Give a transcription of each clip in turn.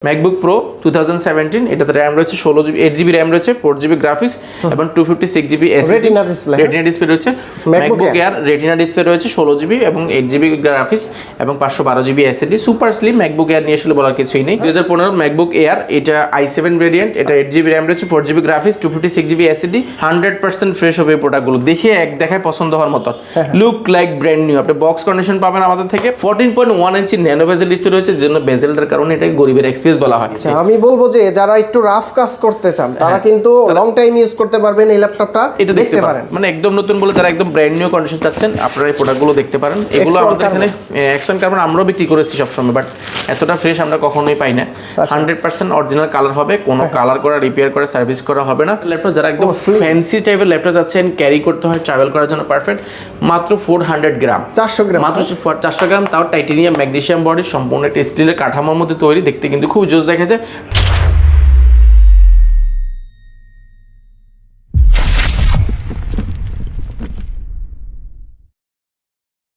MacBook Pro 2017 এটাতে RAM রয়েছে 16GB 8GB RAM রয়েছে 4GB গ্রাফিক্স এবং 256GB SSD রেটিনা ডিসপ্লে রয়েছে MacBook Air রেটিনা ডিসপ্লে রয়েছে 16GB এবং 8GB গ্রাফিক্স এবং 512GB SSD super slim MacBook Air নিয়ে আসলে বলার কিছুই নেই 2015 MacBook Air এটা i7 ভেরিয়েন্ট এটা 8GB RAM রয়েছে 4GB graphics 256GB SSD 100% fresh হবে এই প্রোডাক্টগুলো দেখে এক দেখায় পছন্দ হওয়ার মতো লুক লাইক ব্র্যান্ড নিউ আপনি বক্স কন্ডিশন পাবেন আমাদের থেকে 14.1 ইঞ্চি ন্যানো বেজেল ডিসপ্লে রয়েছে যেন বেজেলটার কারণে এটা গরিবের বলা হয়। আচ্ছা আমি বলবো যে যারা একটু রাফ কাজ করতে চান তারা কিন্তু লং টাইম ইউজ করতে পারবেন এই ল্যাপটপটা এটা দেখতে পারেন মানে একদম নতুন বলে যারা একদম ব্র্যান্ড নিউ কন্ডিশন চাচ্ছেন আপনারা এই প্রোডাক্টগুলো দেখতে পারেন এগুলো আমাদের এখানে এক্সন কার্বন আমরাও বিক্রি করেছি সব সময় বাট এতটা ফ্রেশ আমরা কখনোই পাই না 100% অরিজিনাল কালার হবে কোনো কালার করা রিপেয়ার করা সার্ভিস করা হবে না ল্যাপটপ যারা একদম ফ্যান্সি টাইপের ল্যাপটপ যাচ্ছেন ক্যারি করতে হয় ট্রাভেল করার জন্য পারফেক্ট মাত্র 400 গ্রাম 400 গ্রাম মাত্র 400 গ্রাম তাও টাইটেনিয়াম ম্যাগনেসিয়াম বডি সম্পূর্ণ একটা স্টিলের কাঠামোর মধ্যে তৈরি দেখতে কিন্তু খুব জোস দেখা যায়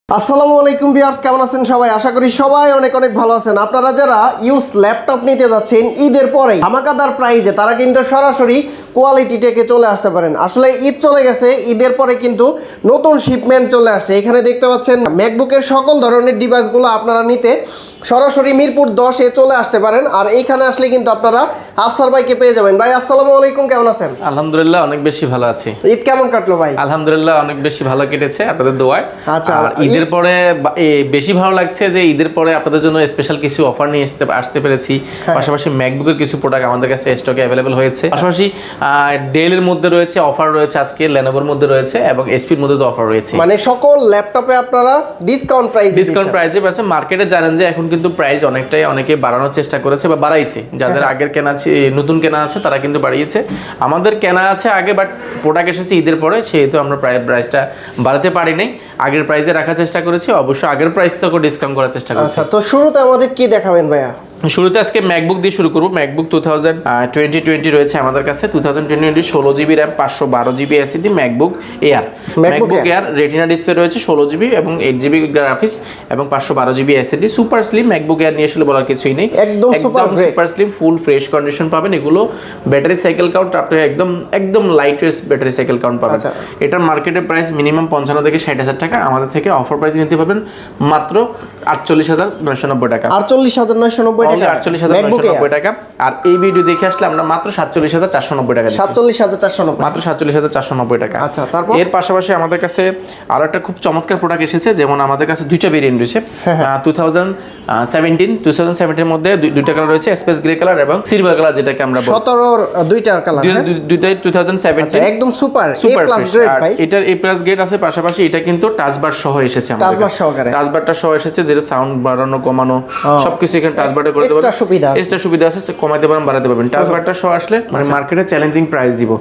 আসসালামু আলাইকুম ভিউয়ার্স কেমন আছেন সবাই আশা করি সবাই অনেক অনেক ভালো আছেন আপনারা যারা ইউজ ল্যাপটপ নিতে যাচ্ছেন ঈদের পরে ধামাকাদার প্রাইজে তারা কিন্তু সরাসরি কোয়ালিটি টেকে চলে আসতে পারেন আসলে ঈদ চলে গেছে ঈদের পরে কিন্তু নতুন শিপমেন্ট চলে আসছে এখানে দেখতে পাচ্ছেন ম্যাকবুকের সকল ধরনের ডিভাইসগুলো আপনারা নিতে সরাসরি মিরপুর 10 এ চলে আসতে পারেন আর এইখানে আসলে কিন্তু আপনারা আফসার ভাইকে পেয়ে যাবেন ভাই আসসালামু আলাইকুম কেমন আছেন আলহামদুলিল্লাহ অনেক বেশি ভালো আছি ঈদ কেমন কাটলো ভাই আলহামদুলিল্লাহ অনেক বেশি ভালো কেটেছে আপনাদের দোয়ায় আচ্ছা ঈদের পরে বেশি ভালো লাগছে যে ঈদের পরে আপনাদের জন্য স্পেশাল কিছু অফার নিয়ে আসতে পেরেছি পাশাপাশি ম্যাকবুকের কিছু প্রোডাক্ট আমাদের কাছে স্টকে অ্যাভেলেবল হয়েছে পাশাপাশি ডেলের মধ্যে রয়েছে অফার রয়েছে আজকে লেনোভোর মধ্যে রয়েছে এবং এসপির মধ্যে তো অফার রয়েছে মানে সকল ল্যাপটপে আপনারা ডিসকাউন্ট প্রাইসে পাচ্ছে মার্কেটে জানেন যে এখন কিন্তু প্রাইস অনেকে বাড়ানোর চেষ্টা করেছে বা বাড়াইছে যাদের আগের কেনা আছে নতুন কেনা আছে তারা কিন্তু বাড়িয়েছে আমাদের কেনা আছে আগে বাট প্রোডাক্ট এসেছে ঈদের পরে সেহেতু আমরা প্রাইসটা বাড়াতে পারি নাই আগের প্রাইসে রাখার চেষ্টা করেছি অবশ্য আগের প্রাইস থেকেও ডিসকাউন্ট করার চেষ্টা করেছি আচ্ছা তো শুরুতে আমাদের কি দেখাবেন ভাইয়া শুরুতে আজকে ম্যাকবুক দিয়ে শুরু করবো ম্যাকবুক 2020 রয়েছে আমাদের কাছে 2020 16GB RAM 512GB SSD MacBook air retina display রয়েছে 16GB এবং 8GB গ্রাফিক্স এবং 512GB SSD super slim MacBook air নিয়ে আসলে বলার কিছুই নেই একদম super slim full fresh condition পাবেন এগুলো ব্যাটারি সাইকেল কাউন্ট আপনি একদম light weight battery cycle count পাবেন এটার মার্কেটের প্রাইস মিনিমাম 55 থেকে 60,000 টাকা আমাদের থেকে অফার প্রাইসে নিতে পারবেন মাত্র 48,990 টাকা 48,990 টাকা আর এই ভিডিও দেখে আসলে আমরা মাত্র 47,490 টাকা 47,490 মাত্র 47,490 টাকা আচ্ছা তারপর এর পাশাপাশি আমাদের কাছে আরো একটা খুব চমৎকার প্রোডাক্ট এসেছে যেমন আমাদের কাছে দুইটা ভেরিয়েন্ট রয়েছে 2017 এর মধ্যে দুইটা কালার রয়েছে স্পেস গ্রে কালার এবং সিলভার কালার যেটাকে আমরা বলি 17 এর দুইটা কালার দুইটাই 2017 আচ্ছা একদম সুপার গ্রেড ভাই এটার A+ গ্রেড আছে পাশাপাশি এটা কিন্তু টাচ বার সহ এসেছে আমাদের টাচ বার সহকারে টাচ বারটা সহ এসেছে যেটা সাউন্ড বাড়ানো কমানো সবকিছু এখানে টাচ বারে করতে পারবেন এক্সট্রা সুবিধা আছে কমাতে পারেন বাড়াতে পারবেন টাচ বারটা সহ আসলে মানে মার্কেটে চ্যালেঞ্জিং প্রাইস দিব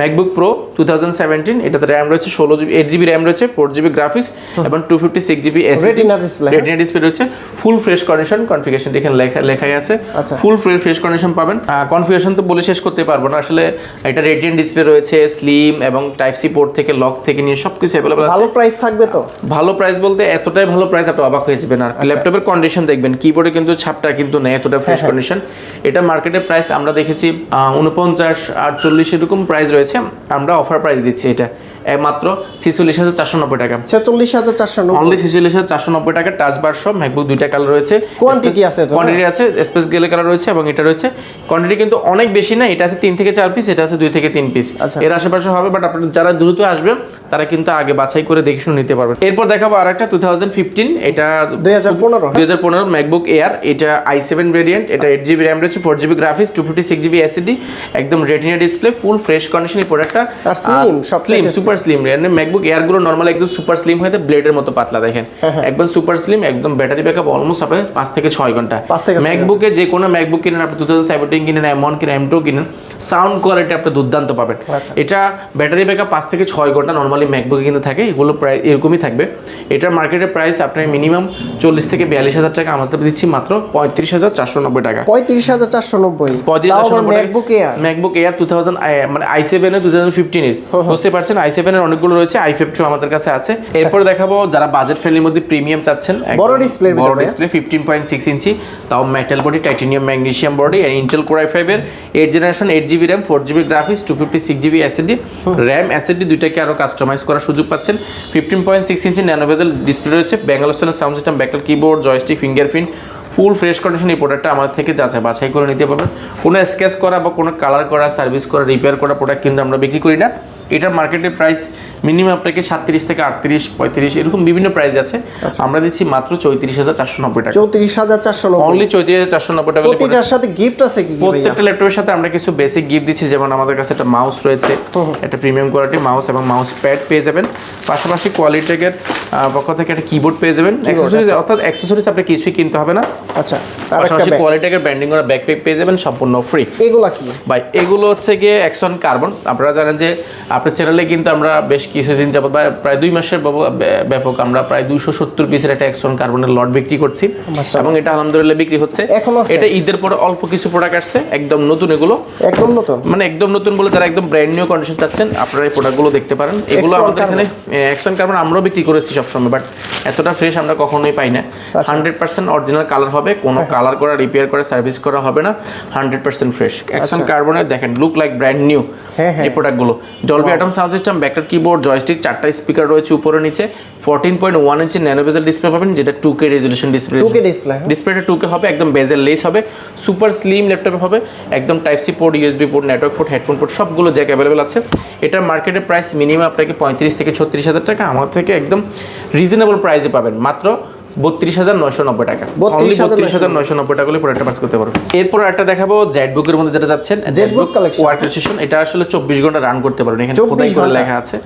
MacBook Pro 2017 এটাতে RAM রয়েছে 16GB 8GB RAM রয়েছে 4GB গ্রাফিক্স এবং 256GB SSD রেটিনা ডিসপ্লে রয়েছে ফুল ফ্রেশ কন্ডিশন কনফিগারেশন এখানে লেখাই আছে ফুল ফ্রেশ কন্ডিশন পাবেন কনফিগারেশন তো বলে শেষ করতে পারবো না আসলে এটা রেটিনা ডিসপ্লে রয়েছে স্লিম এবং টাইপ সি পোর্ট থেকে লক থেকে নিয়ে সবকিছু अवेलेबल আছে ভালো প্রাইস থাকবে তো ভালো প্রাইস বলতে এতটাই ভালো প্রাইস আপনি অবাক হয়ে যাবেন আর ল্যাপটপের কন্ডিশন দেখবেন কিবোর্ডে কিন্তু ছাপটা কিন্তু নেই এতটা ফ্রেশ কন্ডিশন এটা মার্কেটের প্রাইস আমরা দেখেছি 49-48 এরকম প্রাইস রয়েছে আমরা অফার প্রাইস দিচ্ছি এটা মাত্র 46,490 টাকা 46,490 অনলি 46,490 টাকা টাচ বার সব ম্যাকবুক দুইটা কালার রয়েছে কোয়ান্টিটি আছে স্পেস গ্রে কালার রয়েছে এবং এটা রয়েছে কোয়ান্টিটি কিন্তু অনেক বেশি না এটা আছে 3 থেকে 4 পিস এটা আছে 2 থেকে 3 পিস এর আশেপাশে হবে বাট আপনারা যারা দ্রুত আসবেন তারা কিন্তু আগে বাছাই করে দেখে শুনে নিতে পারবেন এরপর দেখাবো আরেকটা 2015 এটা 2015 ম্যাকবুক এয়ার এটা i7 ভেরিয়েন্ট এটা 8GB RAM রয়েছে 4GB গ্রাফিক্স 256GB SSD একদম retina display full fresh condition এই প্রোডাক্টটা slim super slim MacBook air গুলো নরমালি একদম সুপার স্লিম হয়তো ব্লেডের মতো পাতলা দেখেন একদম সুপার স্লিম একদম ব্যাটারি ব্যাকআপ অলমোস্ট আপনার 5 থেকে 6 ঘন্টা ম্যাকবুকে যে কোনো ম্যাকবুক কিনেন আপনি 2017 কিনেন M1 কিনেন M2 কিনেন সাউন্ড কোয়ালিটি আপনি দুর্দান্ত পাবেন এটা ব্যাটারি ব্যাকআপ 5 থেকে 6 ঘন্টা নরমালি ম্যাকবুকে কিন্তু থাকে এগুলো প্রায় এরকমই থাকবে এটার মার্কেটের প্রাইস আপনার মিনিমাম 40 থেকে 42,000 টাকা আমাদের দিচ্ছি মাত্র 35,490 টাকা 35,490 ম্যাকবুক এয়ার 2000 মানে i7 এর 2015 এর বুঝতে পারছেন i7 এর অনেকগুলো রয়েছে, i5 2 আমাদের কাছে আছে। এরপর দেখাবো যারা বাজেট ফ্রেন্ডলির মধ্যে প্রিমিয়াম চাচ্ছেন, বড় ডিসপ্লে, বড় ডিসপ্লে 15.6 ইঞ্চি, তাও metal body, titanium magnesium body, Intel core i5 এর 8 generation, 8GB RAM, 4GB graphics, 256GB SSD, RAM SSD দুইটাকে আরো কাস্টমাইজ করার সুযোগ পাচ্ছেন। 15.6 ইঞ্চি ন্যানো বেজেল ডিসপ্লে রয়েছে, Bangalore sound system, backlight keyboard, joystick, fingerprint, full fresh condition. এই প্রোডাক্টটা আমাদের থেকে বাছাই করে নিতে পারবেন। কোনো স্কেচ করা বা কোনো কালার করা, সার্ভিস করা, রিপেয়ার করা প্রোডাক্ট কিন্তু আমরা বিক্রি করি না। এটার মার্কেটের প্রাইস মিনিমাম আপনাকে 37 থেকে 38, 35 এরকম বিভিন্ন প্রাইস আছে। আমরা দিচ্ছি মাত্র 34,490 টাকা। 34,490, অনলি 34,490 টাকা। প্রতিটার সাথে গিফট আছে কি? প্রত্যেকটা ল্যাপটপের সাথে আমরা কিছু বেসিক গিফট দিচ্ছি, যেমন আমাদের কাছে একটা মাউস রয়েছে, একটা প্রিমিয়াম কোয়ালিটির মাউস এবং মাউস প্যাড পেয়ে যাবেন। পাশাপাশি কোয়ালিটেকের পক্ষ থেকে একটা কিবোর্ড পেয়ে যাবেন। অ্যাকসেসরিজ, অর্থাৎ অ্যাকসেসরিজ আপনি কিছুই কিনতে হবে না। আচ্ছা, পাশাপাশি কোয়ালিটেকের ব্র্যান্ডিং করা ব্যাকপ্যাক পেয়ে যাবেন সম্পূর্ণ ফ্রি। এগুলা কি ভাই? এগুলো হচ্ছে গিয়ে অ্যাকশন কার্বন। আপনারা জানেন যে আপনার চ্যানেলে কিন্তু আমরা বেশ কিছুদিন যাবত প্রায় 2 মাসের ব্যাপক আমরা প্রায় 270 পিসের একটা অ্যাকশন কার্বনের লট বিক্রি করছি এবং এটা আলহামদুলিল্লাহ বিক্রি হচ্ছে। এটা ঈদের পরে অল্প কিছু প্রোডাক্ট আসছে, একদম নতুন। এগুলো একদম নতুন, মানে একদম নতুন বলে যারা একদম ব্র্যান্ড নিউ কন্ডিশন চাচ্ছেন আপনারা এই প্রোডাক্টগুলো দেখতে পারেন। এগুলো আমাদের এখানে অ্যাকশন কার্বন আমরাও বিক্রি করেছি সবসময়, বাট এতটা ফ্রেশ আমরা কখনোই পাই না। 100% অরিজিনাল কালার হবে, কোনো কালার করা, রিপেয়ার করা, সার্ভিস করা হবে না, 100% ফ্রেশ। অ্যাকশন কার্বনের দেখেন লুক লাইক ব্র্যান্ড নিউ এই প্রোডাক্টগুলো। Dolby atom sound system, backlight keyboard, joystick, 4টা স্পিকার রয়েছে উপরে নিচে, 14.1 ইঞ্চি ন্যানো বেজেল ডিসপ্লে পাবেন, যেটা 2K রেজোলিউশন ডিসপ্লে। ডিসপ্লেটা 2K হবে, একদম বেজেল লেস হবে, সুপার স্লিম ল্যাপটপ হবে, একদম type C port, USB port, network port, headphone port সবগুলো জ্যাক অ্যাভেলেবেল আছে। এটার মার্কেটের প্রাইস মিনিমাম আপনাকে 35 থেকে 36,000 টাকা, আমার থেকে একদম রিজনেবল প্রাইসে পাবেন মাত্র 32,990 টাকা। 32,990 টাকা হলে প্রোডাক্টটা পাস করতে পারবেন। এরপর একটা দেখাবো জেটবুকের মধ্যে যেটা যাচ্ছেন, জেটবুক ওয়াটার স্টেশন। এটা আসলে 24 ঘন্টা রান করতে পারবেন, এখানে খোদাই করে লেখা আছে।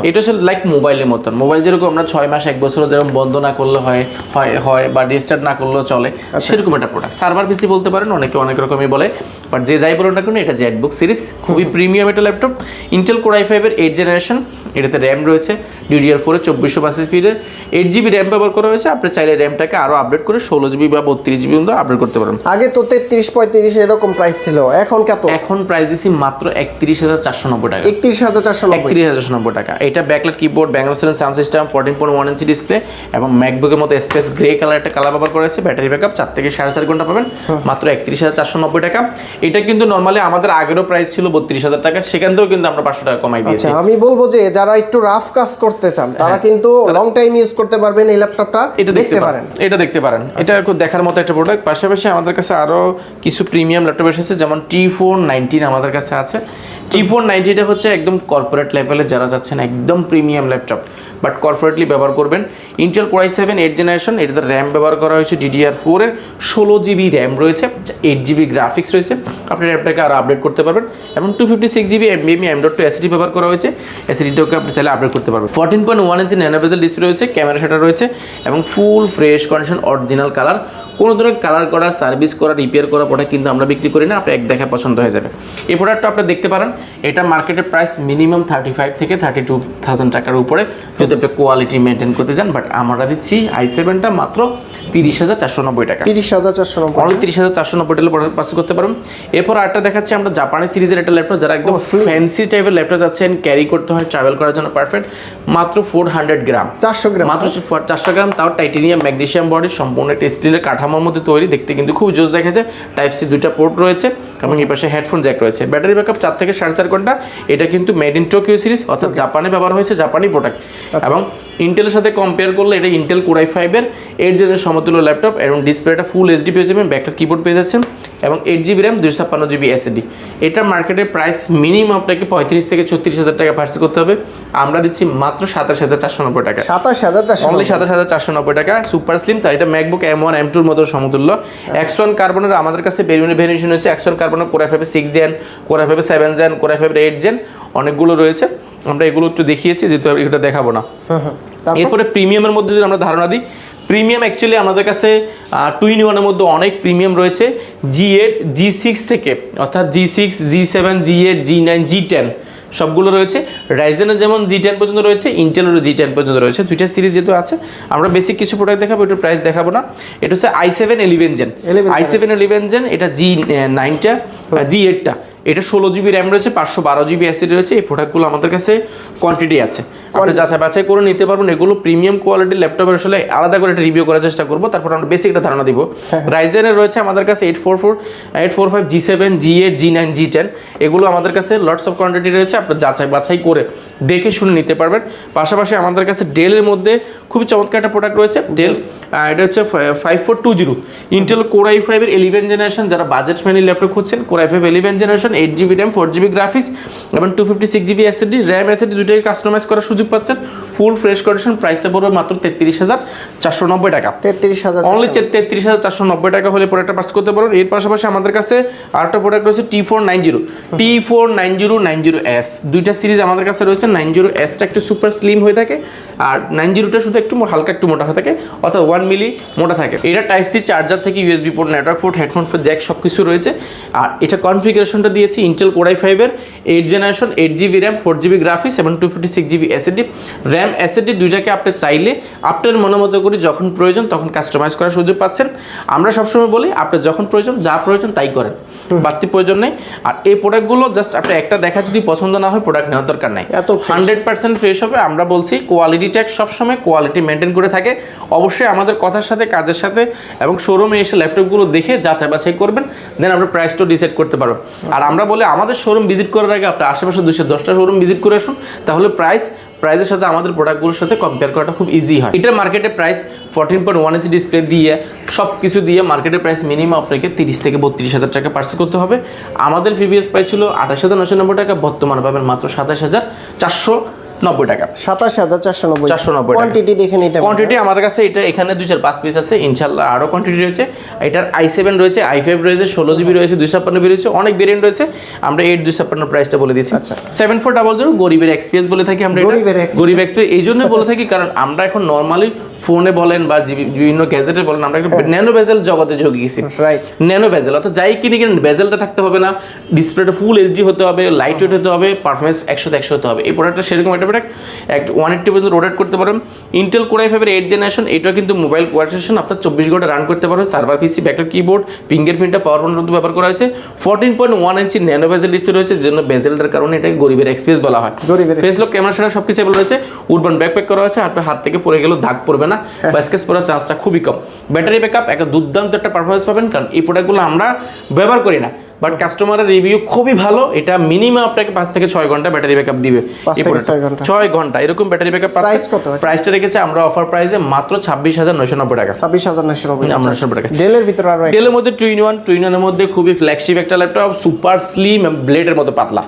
এটা আসলে লাইক মোবাইলের মতন। মোবাইল যেরকম আমরা 6 মাস 1 বছর যেরকম বন্ধ না করলে হয় বা রিস্টার্ট না করলেও চলে, সেরকম একটা প্রোডাক্ট। সার্ভার পিসি বলতে পারেন, অনেকে অনেক রকমই বলে, বাট যে যাই বলুন না কেন এটা জেটবুক সিরিজ, খুবই প্রিমিয়াম একটা ল্যাপটপ। ইন্টেল কোর i5 এর 8 জেনারেশন, এটাতে র্যাম রয়েছে DDR4 এর 2450 স্পিডের, 8GB র্যাম ব্যবহার করা হয়েছে। আপনি চাইলে র্যামটাকে আরো আপডেট করে 16GB বা 32GB পর্যন্ত আপডেট করতে পারেন। আগে তো 33-35 এরকম প্রাইস ছিল, এখন কত? এখন প্রাইস দিছি মাত্র 31,490 টাকা। 31,490 টাকা। এটা backlight keyboard, Bangalore sound system, 14.1 inch display এবং ম্যাকবুকের মতো স্পেস গ্রে কালার একটা কালার ব্যবহার করা হয়েছে। ব্যাটারি ব্যাকআপ 4 থেকে 4.5 ঘন্টা পাবেন মাত্র 31,490 টাকা। এটা কিন্তু নরমালি আমাদের আগেরও প্রাইস ছিল 32,000 টাকা, সেখান থেকেও কিন্তু আমরা 500 টাকা কমাই দিয়েছি। আচ্ছা, আমি বলবো যে যারা একটু রাফ কাজ করতে চান তারা কিন্তু লং টাইম ইউজ করতে পারবেন এই ল্যাপটপটা, এটা দেখতে পারেন। এটা খুব দেখার মতো একটা প্রোডাক্ট। পাশাপাশি আমাদের কাছে আরো কিছু প্রিমিয়াম ল্যাপটপ এসেছে, যেমন T419 আমাদের কাছে আছে। T490 এটা হচ্ছে একদম কর্পোরেট লেভেলে যারা যাচ্ছেন একদম প্রিমিয়াম ল্যাপটপ, বাট কর্পোরেটলি ব্যবহার করবেন। ইন্টেল কোর i7 8 জেনারেশন, এটাতে র্যাম ব্যবহার করা হয়েছে DDR4 এর, 16GB র্যাম রয়েছে, 8GB গ্রাফিক্স রয়েছে। আপনি র্যামটাকে আরও আপডেট করতে পারবেন এবং 256GB NVMe M.2 SSD ব্যবহার করা হয়েছে। SSDটাকে আপনি চাইলে আপডেট করতে পারবেন। 14.1 ইঞ্চি ন্যানো বেজেল ডিসপ্লে রয়েছে, ক্যামেরা সেটা রয়েছে এবং full fresh condition original colour. কোনো ধরনের কালার করা, সার্ভিস করা, রিপেয়ার করা প্রোডাক্ট কিন্তু আমরা বিক্রি করি না, আপনি এক দেখা পছন্দ হয়ে যাবে। এই প্রোডাক্টটা আপনি দেখতে পারেন, এটা মার্কেটের প্রাইস মিনিমাম 35 থেকে 32,000 টাকার উপরে যদি আপনি কোয়ালিটি মেনটেন করতে চান, বাট আমরা দিচ্ছি i7টা মাত্র 30,490 টাকা। 30,490, অনলি 30,490 টাকা প্রোডাক্ট পাস করতে পারবেন। এরপর আরেকটা দেখাচ্ছি আমরা জাপানি সিরিজের একটা ল্যাপটপ, যারা একদম ফ্যান্সি টাইপের ল্যাপটপ যাচ্ছেন, ক্যারি করতে হয়, ট্রাভেল করার জন্য পারফেক্ট। মাত্র 400 গ্রাম, 400 গ্রাম, মাত্র 400 গ্রাম, তাও টাইটানিয়াম ম্যাগনেসিয়াম বডি, সম্পূর্ণ একটা স্টিলের কাঠামোর মধ্যে তৈরি, দেখতে কিন্তু খুব জোস দেখা যায়। টাইপ সি 2টা পোর্ট রয়েছে এবং এই পাশে হেডফোন জ্যাক রয়েছে। ব্যাটারি ব্যাকআপ 4 থেকে 4.5 ঘন্টা। এটা কিন্তু মেড ইন টোকিও সিরিজ, অর্থাৎ জাপানে ব্যবহার হয়েছে, জাপানি প্রোডাক্ট। এবং ইন্টেলের সাথে কম্পেয়ার করলে এটা ইন্টেল কোর i5 এর 8 জেনারেশন সমতুল্য ল্যাপটপ এবং ডিসপ্লেটা ফুল HD পেয়ে যাবেন, ব্যাকলাইট কিবোর্ড পেয়ে যাচ্ছেন এবং 8GB RAM, 256GB SSD। এটার মার্কেটের প্রাইস মিনিমাম আপনাকে 35 থেকে 36,000 টাকা পারচেজ করতে হবে। আমরা দিচ্ছি মাত্র 27,490 টাকা। 27,490 টাকা। সুপার স্লিম, তাই এটা ম্যাকবুক M1 M2 মতো সমতুল্য। X1 কার্বনের আমাদের কাছে ভেরিয়েশন হচ্ছে X1 কার্বনের core i5 6 gen, core i5 7 gen, core i5 8 gen, অনেকগুলো রয়েছে। আমরা এগুলো একটু দেখিয়েছি, যেহেতু এটা দেখাবো না। এরপরে প্রিমিয়ামের মধ্যে যদি আমরা ধারণা দিই, প্রিমিয়াম অ্যাকচুয়ালি আমাদের কাছে 2-in-1 মধ্যে অনেক প্রিমিয়াম রয়েছে। G8 G6 থেকে, অর্থাৎ G6 G7 G8 G9 G10 সবগুলো রয়েছে। রাইজেনের যেমন G10 পর্যন্ত রয়েছে, ইন্টেলেরও G10 পর্যন্ত রয়েছে। 2টা সিরিজ যেহেতু আছে, আমরা বেসিক কিছু প্রোডাক্ট দেখাবো, একটু প্রাইস দেখাবো না। এটা হচ্ছে i7 11 জেন, i7 11 জেন, এটা G9টা, G8টা, এটা 16GB র্যাম রয়েছে, 512GB অ্যাসিড রয়েছে। এই প্রোডাক্টগুলো আমাদের কাছে কোয়ান্টিটি আছে, আপনি যাচাই বাছাই করে নিতে পারবেন। এগুলো প্রিমিয়াম কোয়ালিটির ল্যাপটপের আসলে আলাদা করে একটা রিভিউ করার চেষ্টা করবো, তারপর আমরা বেসিক একটা ধারণা দিব। রাইজেনের রয়েছে আমাদের কাছে 845, G7, G8, G9, G10, এগুলো আমাদের কাছে লটস অফ কোয়ান্টিটি রয়েছে, আপনি যাচাই বাছাই করে দেখে শুনে নিতে পারবেন। পাশাপাশি আমাদের কাছে ডেলের মধ্যে খুবই চমৎকার একটা প্রোডাক্ট রয়েছে, ডেল, এটা হচ্ছে 5420 ইন্টেল কোর i5 এর 11 জেনারেশন। যারা বাজেট ফ্রেন্ডলি ল্যাপটপ খুঁজছেন, core i5 11 generation, 8GB RAM, 4GB graphics এবং 256GB SSD, র্যাম SSD দুইটাকে কাস্টমাইজ করার সুযোগ পাচ্ছেন। ফুল ফ্রেশ কন্ডিশন, প্রাইসটা পড়বে মাত্র 33,490 টাকা। 33,000 অনলি 33,490 টাকা হলে প্রোডাক্টটা পার্চেস করতে পারবেন। এর পাশাপাশি আমাদের কাছে আরেকটা প্রোডাক্ট রয়েছে T490S, দুইটা সিরিজ আমাদের কাছে রয়েছে। 90Sটা একটু সুপার স্লিম হয়ে থাকে, আর 90টা শুধু একটু হালকা একটু মোটা হয়ে থাকে, অর্থাৎ 1 মিলি মোটা থাকে। এটা টাইপ সি চার্জার থেকে USB port, network port, headphone Jack সব কিছু রয়েছে। আর এটা কনফিগারেশনটা দিয়েছি ইন্টেল কোর i5 এর 8 generation, 8GB RAM, 4GB graphics এবং 256GB SSD। র্যাম SSD দুইটাকে আপনি চাইলে আপনার মতো করে যখন প্রয়োজন তখন কাস্টমাইজ করার সুযোগ পাচ্ছেন। আমরা সবসময় বলি আপনার যখন প্রয়োজন, যা প্রয়োজন তাই করেন, বাড়তি প্রয়োজন নেই। আর এই প্রোডাক্টগুলো জাস্ট আপনি একটা দেখা যদি পছন্দ না হয়, প্রোডাক্ট নেওয়ার দরকার নাই, এত 100% ফ্রেশ হবে। আমরা বলছি কোয়ালিটি ট্যাগ সবসময় কোয়ালিটি মেনটেন করে থাকে। অবশ্যই আমাদের কথার সাথে কাজের সাথে এবং শোরুমে এসে ল্যাপটপগুলো দেখে যাচাই বাছাই করবেন, দেন আমরা প্রাইসটাও ডিসাইড করতে পারবেন। আর আমরা বলি আমাদের শোরুম ভিজিট করার আগে আপনি আশেপাশে 210টা শোরুম ভিজিট করে আসুন, তাহলে প্রাইসের সাথে আমাদের প্রোডাক্টগুলোর সাথে কম্পেয়ার করাটা খুব ইজি হয়। এটার মার্কেটে প্রাইস 14.1 ইঞ্চি ডিসপ্লে দিয়ে সব কিছু দিয়ে মার্কেটের প্রাইস মিনিমাম আপনাকে 30 থেকে 32,000 টাকা পার্চেস করতে হবে। আমাদের প্রিভিয়াস প্রাইস ছিল 28,990 টাকা, বর্তমানে পাবেন মাত্র 27,490 টাকা। 27,490 কোয়ান্টিটি দেখে নিতে পারবেন। কোয়ান্টিটি আমাদের কাছে এটা এখানে 2-4-5 পিস আছে, ইনশাআল্লাহ আরও কোয়ান্টিটি রয়েছে। এটার i7 রয়েছে, i5 রয়েছে, 16GB রয়েছে, 256GB রয়েছে, অনেক ভেরিয়েন্ট রয়েছে। আমরা 8-256 প্রাইসটা বলে দিয়েছি। 7400 গরিবের এক্সপিএস বলে থাকি আমরা, গরিব এক্সপিএস এই জন্য বলে থাকি কারণ আমরা এখন নর্মালি ফোনে বলেন বা বিভিন্ন গ্যাজেটে বলেন, আমরা একটা ন্যানো বেজেল জগতে ঢুকে গেছি। ন্যানো বেজেল অর্থাৎ যাই কিনে বেজেলটা থাকতে হবে না, ডিসপ্লেটা ফুল এইচডি হতে হবে, লাইট ওয়েট হতে হবে, পারফরমেন্স 100-100 হতে হবে। এই প্রোডাক্টটা সেরকম একটা প্রোডাক্ট, 180 পর্যন্ত রোটেট করতে পারেন। ইন্টেল কোর i5 এর 8 জেনারেশন, এটাও কিন্তু মোবাইল কোয়ার্সেশন, আপনার 24 ঘন্টা রান করতে পারবেন। সার্ভার পিসি, ব্যাকলাইট কিবোর্ড, ফিঙ্গারপ্রিন্টটা পাওয়ার পয়েন্ট মধ্যে ব্যবহার করা হয়েছে। 14.1 ইঞ্চি ন্যানো বেজেল ডিসপ্লে রয়েছে, যেন বেজেলটার কারণে এটাকে গরিবের এক্সপিএস বলা হয়। ফেস লক, ক্যামেরা সেটা সব কিছু রয়েছে। উডবান ব্যাকপ্যাক করা হয়েছে, আপনার হাত থেকে পড়ে গেলেও দাগ পড়বে না বা স্কেচ পড়ার চান্সটা খুবই কম। ব্যাটারি ব্যাকআপ একটা দুর্দান্ত একটা পারফরমেন্স পাবেন, কারণ এই প্রোডাক্টগুলো আমরা ব্যবহার করি না, বাট কাস্টমারের রিভিউ খুবই ভালো। এটা মিনিমাম আপনাকে 5 থেকে 6 ঘন্টা ব্যাটারি ব্যাকআপ দিবে। 6 ঘন্টা এরকম ব্যাটারি ব্যাকআপ পাচ্ছেন। প্রাইস কত? প্রাইসটা রেখেছে আমরা অফার প্রাইসে মাত্র 26,990 টাকা। 26,990 টাকা। ডেলের ভিতরে আর ডেলের মধ্যে 2-in-1 এর মধ্যে খুবই ফ্ল্যাগশিপ একটা ল্যাপটপ, সুপার স্লিম এবং ব্লেডের মতো পাতলা।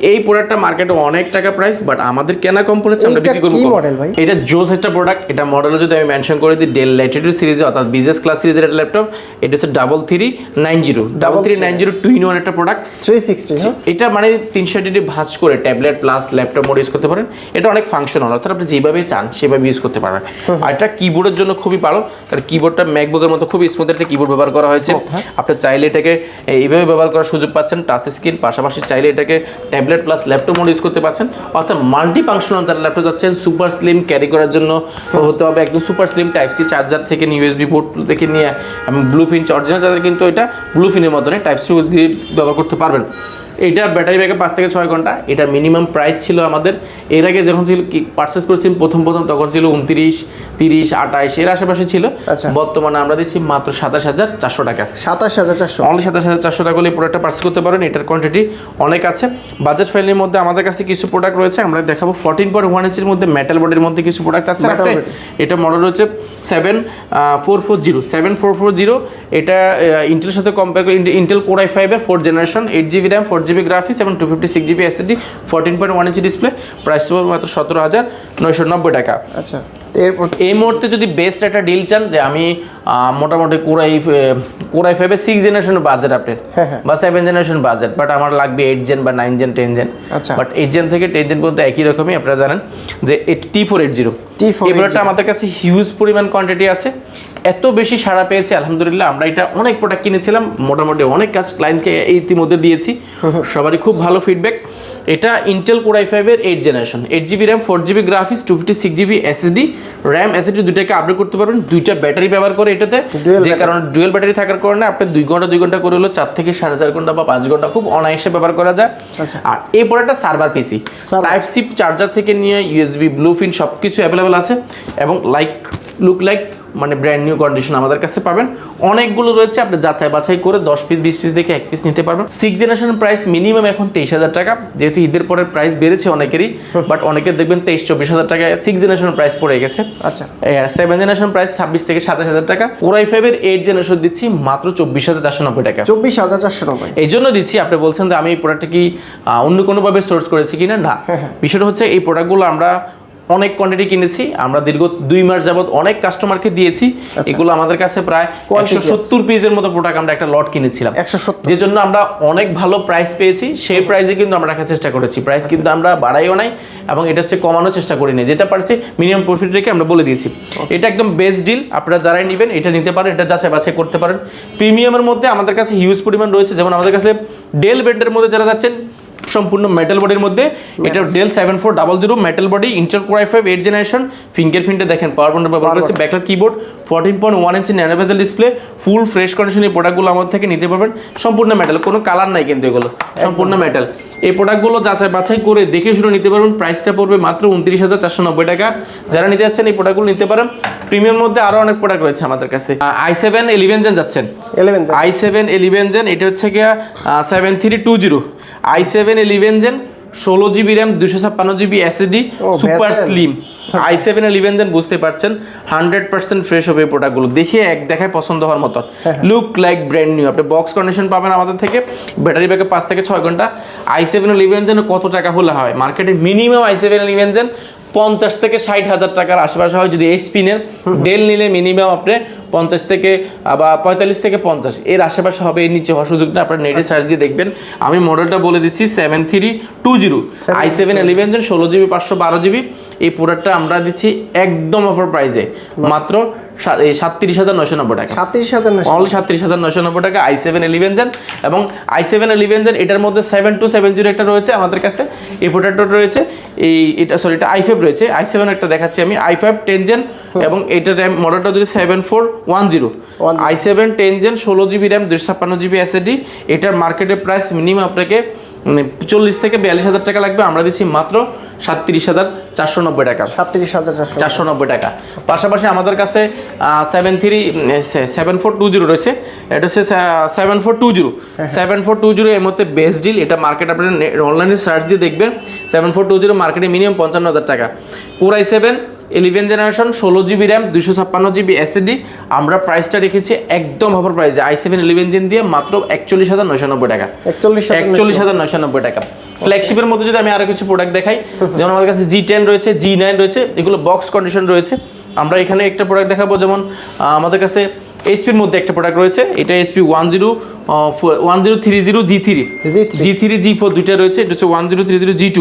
এই প্রোডাক্টটা মার্কেটে অনেক টাকা প্রাইস, বাট আমাদের কেনা কম পড়েছে, আমরা বিক্রি করব। কি মডেল ভাই? এটা জোস একটা প্রোডাক্ট। এটা মডেলও যদি আমি মেনশন করে দিই, ডেল ল্যাটিটিউড সিরিজে অর্থাৎ বিজনেস ক্লাস সিরিজের একটা ল্যাপটপ। এটা হচ্ছে 3390 2-in-1 একটা প্রোডাক্ট। 360 এটা মানে 360 ডিগ্রি ভাঁজ করে tablet plus laptop mode use করতে পারেন। এটা অনেক ফাংশনাল, অর্থাৎ আপনি যেভাবে চান সেভাবে ইউজ করতে পারবেন। আর এটা কিবোর্ডের জন্য খুবই ভালো, কারণ কিবোর্ডটা ম্যাকবুকের মতো খুবই স্মুথ একটা কিবোর্ড ব্যবহার করা হয়েছে। আপনি চাইলে এটাকে এইভাবে ব্যবহার করার সুযোগ পাচ্ছেন, টাচ স্ক্রিন, পাশাপাশি চাইলে এটাকে tablet plus laptop mode use করতে পারছেন। অর্থাৎ মাল্টি ফাংশনাল যারা ল্যাপটপ যাচ্ছেন, সুপার স্লিম ক্যারি করার জন্য হতে হবে একদম super slim, type C charger থেকে ইউএসবি পোর্ট থেকে নিয়ে এবং ব্লুফিন অরিজিনাল চার্জার, কিন্তু এটা ব্লুফিনের মতনই টাইপ সি দিয়ে ব্যবহার করতে পারবেন। এটার ব্যাটারি ব্যাকআপ 5 থেকে 6 ঘন্টা। এটা মিনিমাম প্রাইস ছিল আমাদের এর আগে যখন ছিল কি পারচেস করেছি প্রথম তখন ছিল 29, 30, 28 এর আশেপাশে ছিল। বর্তমানে আমরা দিচ্ছি মাত্র 27,400 টাকা। 27,400 অনলি 27,400 টাকা হলে প্রোডাক্টটা পারচেস করতে পারেন। এটার কোয়ান্টিটি অনেক আছে। বাজেট ফ্রেন্ডলির মধ্যে আমাদের কাছে কিছু প্রোডাক্ট রয়েছে, আমরা দেখাবো 14.1 ইঞ্চির মধ্যে মেটাল বডির মধ্যে কিছু প্রোডাক্ট আছে। এটা মডেল হচ্ছে 7440। এটা ইন্টেলের সাথে কম্পেয়ার করে ইন্টেল কোর i5 এর 4 generation, 8GB RAM, 4GB graphics এবং 256GB SSD, 14.1 ইঞ্চি ডিসপ্লে। প্রাইসটা মাত্র 17,990 টাকা। আচ্ছা, এই মুহূর্তে যদি বেস্ট একটা ডিল চান, যে আমি মোটামুটি কোর i5 এর 6 জেনারেশন বাজেট আপনার বা 7 জেনারেশন বাজেট, বাট আমার লাগবে 8 জেন বা 9 জেন 10 জেন। বাট 8 জেন থেকে 10 জেন পর্যন্ত একই রকমই, আপনারা জানেন যে T480 এই প্রোডাক্টটা আমাদের কাছে হিউজ পরিমাণ কোয়ান্টিটি আছে, এত বেশি সাড়া পেয়েছে আলহামদুলিল্লাহ। আমরা এটা অনেক প্রোডাক্ট কিনেছিলাম, মোটামুটি অনেক কাজ ক্লায়েন্টকে ইতিমধ্যে দিয়েছি, সবারই খুব ভালো ফিডব্যাক। এটা ইন্টেল কোর i5 এর 8 generation, 8GB RAM, 4GB graphics, 256GB SSD, RAM SSD দুইটাকে আপগ্রেড করতে পারবেন। দুইটা ব্যাটারি ব্যবহার করে এটাতে, যে কারণে ডুয়েল ব্যাটারি থাকার কারণে আপনি 2 ঘন্টা করে হলো 4 থেকে 4.5 ঘন্টা বা 5 ঘন্টা খুব অনায়াসে ব্যবহার করা যায়। আর এই প্রোডাক্টটা সার্ভার পিসি, টাইপ সি চার্জার থেকে নিয়ে USB ব্লুফিন সবকিছু অ্যাভেলেবল আছে এবং লুক লাইক মানে ব্র্যান্ড নিউ কন্ডিশন আমাদের কাছে পাবেন। অনেকগুলো রয়েছে, আপনি যাচাই বাছাই করে 10 পিস 20 পিস দেখে 1 পিস নিতে পারবেন। 6 জেনারেশন প্রাইস মিনিমাম এখন 23,000 টাকা, যেহেতু ঈদের পরে প্রাইস বেড়েছে অনেকেরই, বাট অনেকের দেখবেন 23-24,000 টাকা 6 জেনারেশন প্রাইস পড়ে গেছে। আচ্ছা, 7 জেনারেশন প্রাইস 26 থেকে 27,000 টাকা। কোর i5 এর 8 জেনারেশন দিচ্ছি মাত্র 24,490 টাকা। 24,490 এই জন্য দিচ্ছি, আপনি বলছেন যে আমি এই প্রোডাক্টটা কি অন্য কোনোভাবে সোর্স করেছি কিনা, না, বিষয়টা হচ্ছে এই প্রোডাক্টগুলো আমরা অনেক কোয়ান্টিটি কিনেছি, আমরা দীর্ঘ 2 মাস যাবত অনেক কাস্টমারকে দিয়েছি। এগুলো আমাদের কাছে প্রায় 170 পিসের মতো প্রোডাক্ট আমরা একটা লট কিনেছিলাম, 170, যে জন্য আমরা অনেক ভালো প্রাইস পেয়েছি। সেই প্রাইসে কিন্তু আমরা রাখার চেষ্টা করেছি, প্রাইস কিন্তু আমরা বাড়াইও নাই এবং এটা হচ্ছে কমানোর চেষ্টা করি না, যেটা পারছি মিনিমাম প্রফিট রেখে আমরা বলে দিয়েছি। এটা একদম বেস্ট ডিল, আপনারা যারাই নেবেন এটা নিতে পারেন, এটা যাচাই বাছাই করতে পারেন। প্রিমিয়ামের মধ্যে আমাদের কাছে হিউজ পরিমাণ রয়েছে, যেমন আমাদের কাছে ডেল ব্র্যান্ডের মধ্যে যারা যাচ্ছেন সম্পূর্ণ মেটাল বডির মধ্যে, এটা Dell 7400 metal body, Intel core i5 8 generation, ফিঙ্গারপ্রিন্টে দেখেন পাওয়ার পয়েন্ট ব্যবহার করেছে, backlight keyboard, 14.1 inch nano bezel display, full fresh কন্ডিশনে প্রোডাক্টগুলো আমাদের থেকে নিতে পারবেন। সম্পূর্ণ মেটাল, কোনো কালার নাই কিন্তু এগুলো সম্পূর্ণ মেটাল। এই প্রোডাক্টগুলো যাচাই বাছাই করে দেখে শুনে নিতে পারবেন। প্রাইসটা পড়বে মাত্র 29,490 টাকা। যারা নিতে যাচ্ছেন এই প্রোডাক্টগুলো নিতে পারেন। প্রিমিয়াম মধ্যে আরো অনেক প্রোডাক্ট রয়েছে আমাদের কাছে। i7 11 জেন যাচ্ছেন, i7 11 জেন, এটা হচ্ছে গিয়া 7320, i7 11 gen, 16GB RAM, 256GB SSD, super slim. i7 11 gen বুঝতে পারছেন 100% ফ্রেশ হবে এই প্রোডাক্টগুলো, দেখে এক দেখায় পছন্দ হওয়ার মতো, লুক লাইক ব্র্যান্ড নিউ। আপনি বক্স কন্ডিশন পাবেন আমাদের থেকে, ব্যাটারি ব্যাকআপ 5 থেকে 6 ঘন্টা। i7 11 জেন কত টাকা হলে হয়? মার্কেটে মিনিমাম i7 11 জেন 50 থেকে 60,000 টাকার আশেপাশে হয়। যদি এইচপি নেন, ডেল নিলে মিনিমাম আপনি 50 থেকে বা 45 থেকে 50 এর আশেপাশে হবে, এর নিচে হওয়ার সুযোগ নেই। আপনার নেটে সার্চ দিয়ে দেখবেন। আমি মডেলটা বলে দিচ্ছি 7320, i7 11 জেন, 16GB 512GB। এই প্রোডাক্টটা আমরা দিচ্ছি একদম অফার প্রাইসে মাত্র 37,990 টাকা, 37,990 টাকা i7 11 জেন। এবং i7 11 জেন এটার মধ্যে 7270 একটা রয়েছে আমাদের কাছে, এই প্রোডাক্টটা রয়েছে, এটা i5 রয়েছে, i7 একটা দেখাচ্ছি আমি, i5 10 জেন এবং এটার র্যাম মডেলটা হচ্ছে 7410, i7 10 gen, 16GB RAM, 256GB SSD। এটার মার্কেটের প্রাইস মিনিমাম আপনাকে 40 থেকে 42,000 টাকা লাগবে, আমরা দিচ্ছি মাত্র 37,490 টাকা, 37,490 টাকা। পাশাপাশি আমাদের কাছে 7420 রয়েছে, এটা হচ্ছে 7420 এর মধ্যে বেস্ট ডিল। এটা মার্কেট আপনারা অনলাইনে সার্চ দিয়ে দেখবেন, 7420 মার্কেটে মিনিমাম 55,000 টাকা। Core i7 11 generation, 16GB RAM, 256GB SSD। আমরা প্রাইসটা রেখেছি একদম অফার প্রাইসে, i7 11 জেন দিয়ে মাত্র 41,990 টাকা, 41,990 টাকা। ফ্ল্যাগশিপের মধ্যে যদি আমি আরো কিছু প্রোডাক্ট দেখাই, যেমন আমাদের কাছে G10 রয়েছে, G9 রয়েছে, এগুলো বক্স কন্ডিশন রয়েছে। আমরা এখানে একটা প্রোডাক্ট দেখাবো, যেমন আমাদের কাছে এইচপির মধ্যে একটা প্রোডাক্ট রয়েছে, এটা HP 1030 G3 G4 দুইটা রয়েছে, এটা হচ্ছে 1030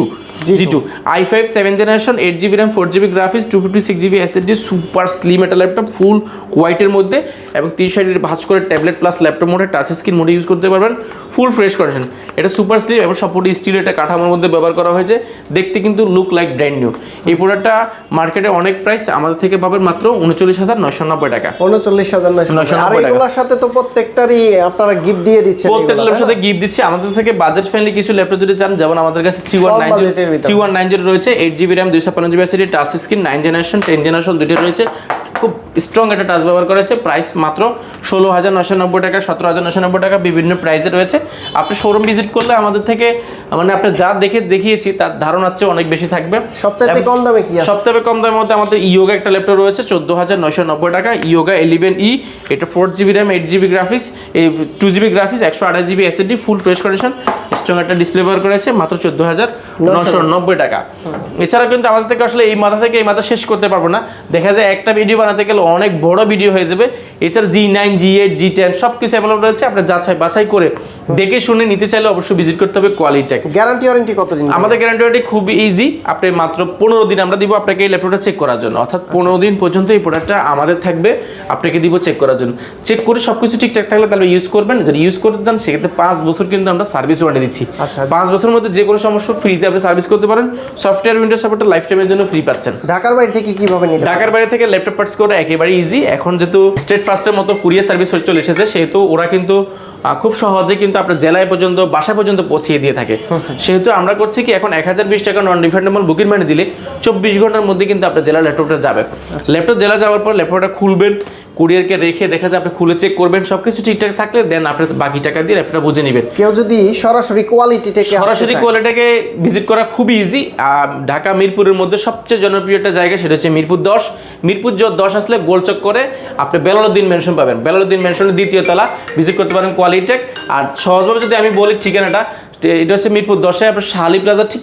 G2 i5 7 generation, 8GB RAM, 4GB graphics, 256GB SSD, super slim একটা ল্যাপটপ, ফুল হোয়াইটের মধ্যে এবং 30 ভাঁজ করে ট্যাবলেট প্লাস ল্যাপটপ মোডে, টাচ স্ক্রিন মোডে ইউজ করতে পারবেন, ফুল ফ্রেশ কন্ডিশন। এটা সুপার স্লিম এবং সম্পূর্ণ স্টিল এটা কাঠামোর মধ্যে ব্যবহার করা হয়েছে, দেখতে কিন্তু লুক লাইক ব্র্যান্ড নিউ। এই প্রোডাক্টটা মার্কেটে অনেক প্রাইস, আমাদের থেকে পাবেন মাত্র 39,990 টাকা, 39,990। আর এগুলোর সাথে তো প্রত্যেকটারই আপনারা গিফট দিয়ে দিচ্ছেন, প্রত্যেকটা ল্যাপটপের সাথে গিফট দিচ্ছি। আমাদের থেকে বাজেট ফ্রেন্ডলি কিছু ল্যাপটপ যদি চান, যেমন আমাদের কাছে 3190 রয়েছে, 8GB RAM, 256GB SSD, touch screen, 9 generation 10 generation দুইটা রয়েছে, খুব স্ট্রং একটা টাচ ব্যবহার করেছে। প্রাইস মাত্র 16,990 টাকা, 17,990 টাকা, বিভিন্ন প্রাইসে রয়েছে। আপনি শোরুম ভিজিট করলে আমাদের থেকে মানে আপনি যা দেখিয়েছি তার ধারণার চেয়ে অনেক বেশি থাকবে। সবচেয়ে কম দামে কি আছে? সবথেকে কম দামের মধ্যে আমাদের ইয়োগা একটা ল্যাপটপ রয়েছে, 14,990 টাকা, ইয়োগা 11E। এটা 4GB RAM, 8GB graphics, 2GB graphics, 128GB SSD, full fresh condition, strong একটা ডিসপ্লে ব্যবহার করেছে, মাত্র 14,990 টাকা। এছাড়া কিন্তু আমাদের থেকে আসলে এই মাথা থেকে এই মাথা শেষ করতে পারবো না, দেখা যায় একটা ভিডিও বানাতে বানাতে গেলে অনেক বড় ভিডিও হয়ে যাবে। এছাড়া G9 G8 G10 সব কিছু অ্যাভেলেবল রয়েছে। আপনি বাছাই করে দেখে শুনে নিতে চাইলে অবশ্যই ভিজিট করতে হবে কোয়ালিটেক। গ্যারান্টি ওয়ারেন্টি কতদিন? আমাদের গ্যারান্টি ওয়ারেন্টি খুব ইজি। আপনি মাত্র 15 দিন আমরা দিব আপনাকে এই ল্যাপটপটা চেক করার জন্য, অর্থাৎ 15 দিন পর্যন্ত এই প্রোডাক্টটা আমাদের থাকবে, আপনাকে দিব চেক করার জন্য। চেক করে সবকিছু ঠিকঠাক থাকলে তাহলে ইউজ করবেন। যদি ইউজ করতে চান সেক্ষেত্রে 5 বছর কিন্তু আমরা সার্ভিস ওয়ারেন্টি দিচ্ছি। 5 বছরের মধ্যে যে কোনো সমস্যা ফ্রিতে আপনি সার্ভিস করতে পারেন। সফটওয়্যার উইন্ডোজ সাপোর্টটা লাইফ টাইমের জন্য ফ্রি পাচ্ছেন। ঢাকার বাইরে থেকে কিভাবে নিতে? ঢাকার বাইরে থেকে ল্যাপটপ পার্টস করে একেবারে ইজি। এখন যেহেতু স্টেট ফার্স্টের মতো কুরিয়ার সার্ভিস চলে এসেছে, সেহেতু ওরা কিন্তু খুব সহজে কিন্তু আপনার জেলায় পর্যন্ত বাসা পর্যন্ত পৌঁছিয়ে দিয়ে থাকে। সেহেতু আমরা করছি কি এখন 1020 টাকা নন রিফান্ডেবল বুকিং মানি দিলে 24 ঘন্টার মধ্যে কিন্তু আপনার জেলার ল্যাপটপটা যাবে। ল্যাপটপ জেলা যাওয়ার পর ল্যাপটপটা খুলবেন, কুরিয়ারকে রেখে দেখা যায় আপনি খুলে চেক করবেন, সবকিছু ঠিকঠাক থাকলে দেন আপনি বাকি টাকা দিয়ে ল্যাপটপটা বুঝে নেবেন। কেউ যদি সরাসরি কোয়ালিটিটাকে ভিজিট করা খুবই ইজি। ঢাকা মিরপুরের মধ্যে সবচেয়ে জনপ্রিয় একটা জায়গা সেটা হচ্ছে মিরপুর 10। মিরপুর 10 আসলে গোলচক করে আপনি বেলালউদ্দিন মেনশন পাবেন। বেলালউদ্দিন মেনশনের 2য় তলা ভিজিট করতে পারেন কোয়ালিটেক। আর সহজভাবে যদি আমি বলি ঠিকানাটা, এটা হচ্ছে মিরপুর 10-এ আপনার শাহালি প্লাজার ঠিক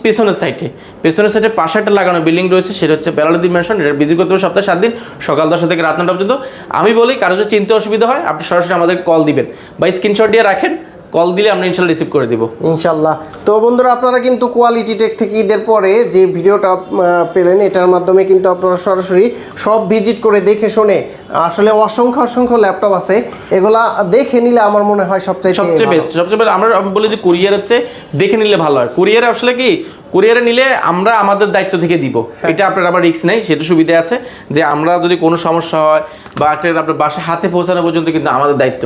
পেছনের সাইডে পাশে একটা লাগানো বিল্ডিং রয়েছে, সেটা হচ্ছে বেলালউদ্দিন মেনশন। এটা ভিজিট করতে হবে সপ্তাহে 7 দিন, সকাল 10টা থেকে রাত 9টা পর্যন্ত। আমি বলি কারো যদি চিনতে অসুবিধা হয় আপনি সরাসরি আমাদের কল দিবেন বা স্ক্রিনশট দিয়ে রাখেন, কল দিলে আমরা ইনশাল্লাহ রিসিভ করে দিব ইনশাল্লাহ। তো বন্ধুরা আপনারা কিন্তু কোয়ালিটি টেক থেকে ঈদের পরে যে ভিডিওটা পেলেন, এটার মাধ্যমে কিন্তু আপনারা সরাসরি সব ভিজিট করে দেখে শুনে, আসলে অসংখ্য ল্যাপটপ আছে, এগুলা দেখে নিলে আমার মনে হয় সবচেয়ে বেস্ট। আমরা বলি যে কুরিয়ার হচ্ছে দেখে নিলে ভালো হয়। কুরিয়ারে আসলে কি, কুরিয়ারে নিলে আমরা আমাদের দায়িত্ব থেকে দিব, এটা আপনার আবার রিস্ক নেই, সেটা সুবিধা আছে যে আমরা যদি কোনো সমস্যা হয় বা আপনার বাসা হাতে পৌঁছানো পর্যন্ত কিন্তু আমাদের দায়িত্ব।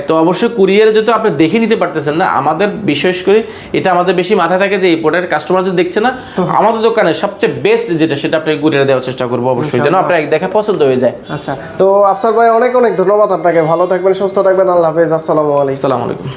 তো অবশ্যই কুরিয়ারে যেহেতু আপনি দেখে নিতে পারতেছেন না, আমাদের বিশেষ করে এটা আমাদের বেশি মাথায় থাকে যে এই প্রোডাক্ট কাস্টমার যদি দেখছে না, আমাদের দোকানে সবচেয়ে বেস্ট যেটা সেটা আপনাকে কুরিয়ারে দেওয়ার চেষ্টা করবো অবশ্যই, যেন আপনার এক দেখা পছন্দ হয়ে যায়। আচ্ছা, তো আফসার ভাই অনেক ধন্যবাদ আপনাকে। ভালো থাকবেন, সুস্থ থাকবেন। আল্লাহ হাফেজ। আসসালামু আলাইকুম।